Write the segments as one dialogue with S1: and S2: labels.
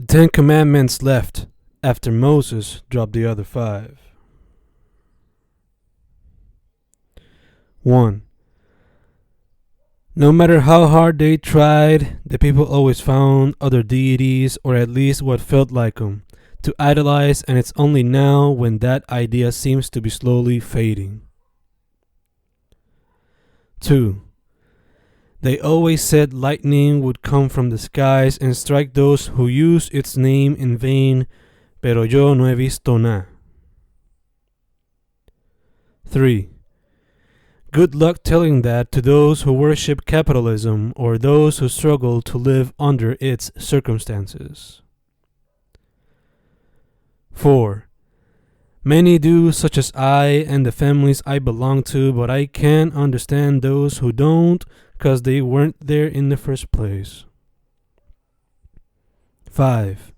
S1: The 10 Commandments left after Moses dropped the other 5. 1. No matter how hard they tried, the people always found other deities, or at least what felt like them, to idolize, and it's only now when that idea seems to be slowly fading. 2. They always said lightning would come from the skies and strike those who use its name in vain, pero yo no he visto nada. 3. Good luck telling that to those who worship capitalism or those who struggle to live under its circumstances. 4. Many do, such as I and the families I belong to, but I can't understand those who don't, because they weren't there in the first place. 5.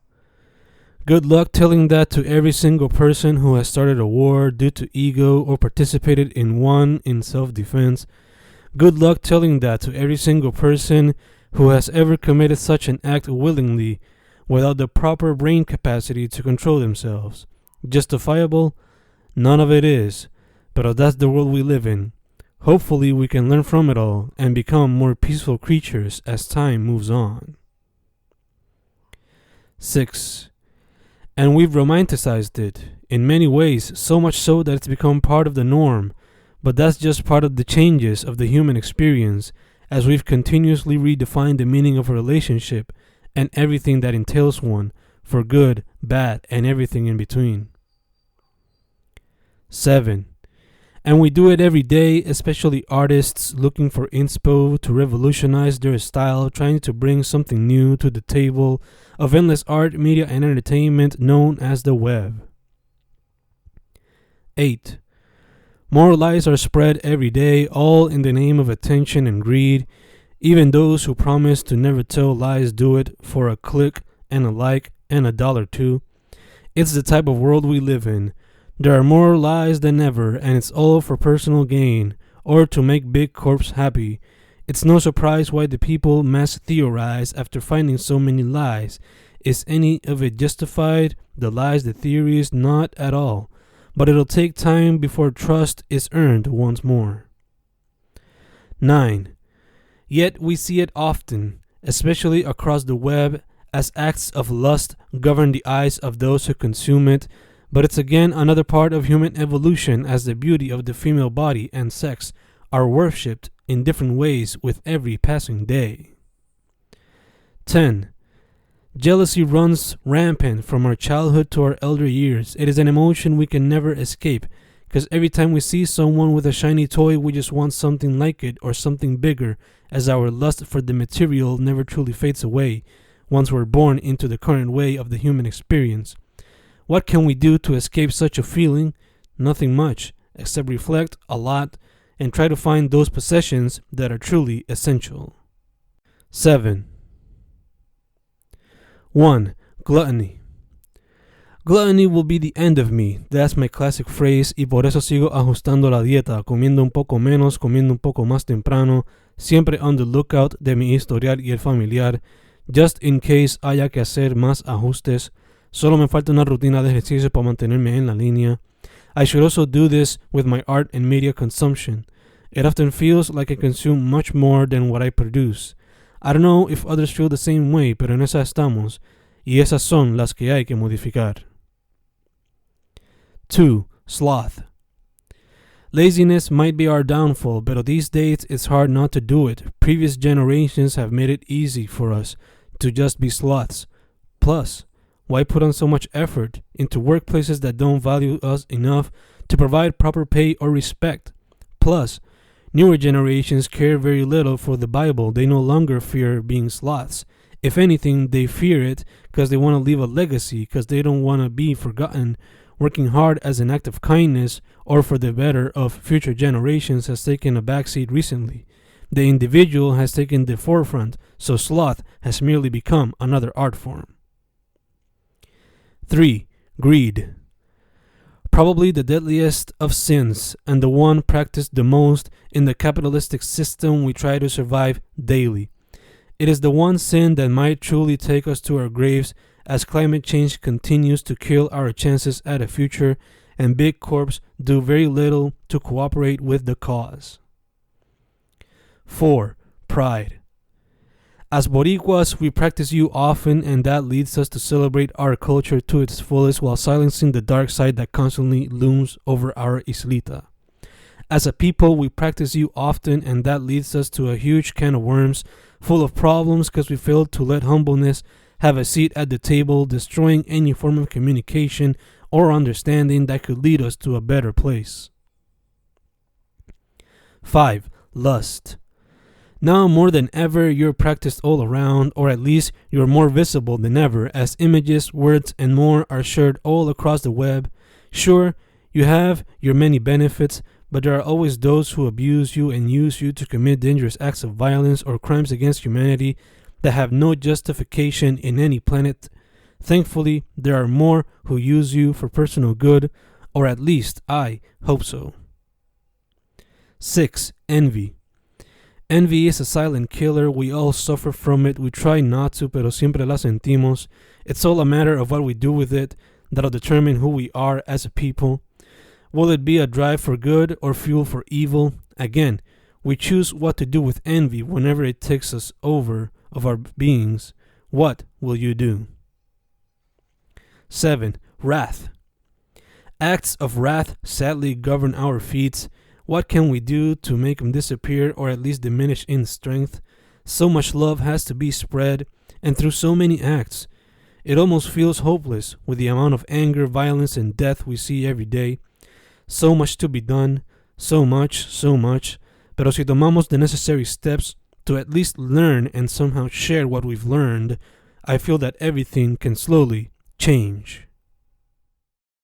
S1: Good luck telling that to every single person who has started a war due to ego or participated in one in self-defense. Good luck telling that to every single person who has ever committed such an act willingly without the proper brain capacity to control themselves. Justifiable? None of it is, but that's the world we live in. Hopefully we can learn from it all and become more peaceful creatures as time moves on. 6. And we've romanticized it, in many ways, so much so that it's become part of the norm, but that's just part of the changes of the human experience as we've continuously redefined the meaning of a relationship and everything that entails one, for good, bad, and everything in between. 7. And we do it every day, especially artists looking for inspo to revolutionize their style, trying to bring something new to the table of endless art, media, and entertainment known as the web. 8. More lies are spread every day, all in the name of attention and greed. Even those who promise to never tell lies do it for a click and a like and $1 too. It's the type of world we live in. There are more lies than ever, and it's all for personal gain, or to make big corps happy. It's no surprise why the people mass theorize after finding so many lies. Is any of it justified? The lies, the theories? Not at all. But it'll take time before trust is earned once more. 9. Yet we see it often, especially across the web, as acts of lust govern the eyes of those who consume it. But it's again another part of human evolution, as the beauty of the female body and sex are worshipped in different ways with every passing day. 10. Jealousy runs rampant from our childhood to our elder years. It is an emotion we can never escape, because every time we see someone with a shiny toy, we just want something like it or something bigger, as our lust for the material never truly fades away once we're born into the current way of the human experience. What can we do to escape such a feeling? Nothing much, except reflect a lot and try to find those possessions that are truly essential. 7. 1. Gluttony. Gluttony will be the end of me. That's my classic phrase, y por eso sigo ajustando la dieta, comiendo un poco menos, comiendo un poco más temprano, siempre on the lookout de mi historial y el familiar, just in case haya que hacer más ajustes. Solo me falta una rutina de ejercicio para mantenerme en la línea. I should also do this with my art and media consumption. It often feels like I consume much more than what I produce. I don't know if others feel the same way, pero en esa estamos, y esas son las que hay que modificar. 2. Sloth. Laziness might be our downfall, but these days it's hard not to do it. Previous generations have made it easy for us to just be sloths. Plus, why put on so much effort into workplaces that don't value us enough to provide proper pay or respect? Plus, newer generations care very little for the Bible. They no longer fear being sloths. If anything, they fear it because they want to leave a legacy, because they don't want to be forgotten. Working hard as an act of kindness or for the better of future generations has taken a backseat recently. The individual has taken the forefront, so sloth has merely become another art form. 3. Greed. Probably the deadliest of sins, and the one practiced the most in the capitalistic system we try to survive daily. It is the one sin that might truly take us to our graves, as climate change continues to kill our chances at a future and big corps do very little to cooperate with the cause. 4. Pride. As Boricuas, we practice you often, and that leads us to celebrate our culture to its fullest while silencing the dark side that constantly looms over our islita. As a people, we practice you often, and that leads us to a huge can of worms full of problems because we failed to let humbleness have a seat at the table, destroying any form of communication or understanding that could lead us to a better place. 5. Lust. Now more than ever, you're practiced all around, or at least you're more visible than ever, as images, words, and more are shared all across the web. Sure, you have your many benefits, but there are always those who abuse you and use you to commit dangerous acts of violence or crimes against humanity that have no justification in any planet. Thankfully, there are more who use you for personal good, or at least I hope so. 6. Envy. Envy is a silent killer. We all suffer from it. We try not to, pero siempre la sentimos. It's all a matter of what we do with it that'll determine who we are as a people. Will it be a drive for good or fuel for evil? Again, we choose what to do with envy whenever it takes us over of our beings. What will you do? 7. Wrath. Acts of wrath sadly govern our feats. What can we do to make them disappear or at least diminish in strength? So much love has to be spread, and through so many acts, it almost feels hopeless with the amount of anger, violence, and death we see every day. So much to be done, so much, pero si tomamos the necessary steps to at least learn and somehow share what we've learned, I feel that everything can slowly change.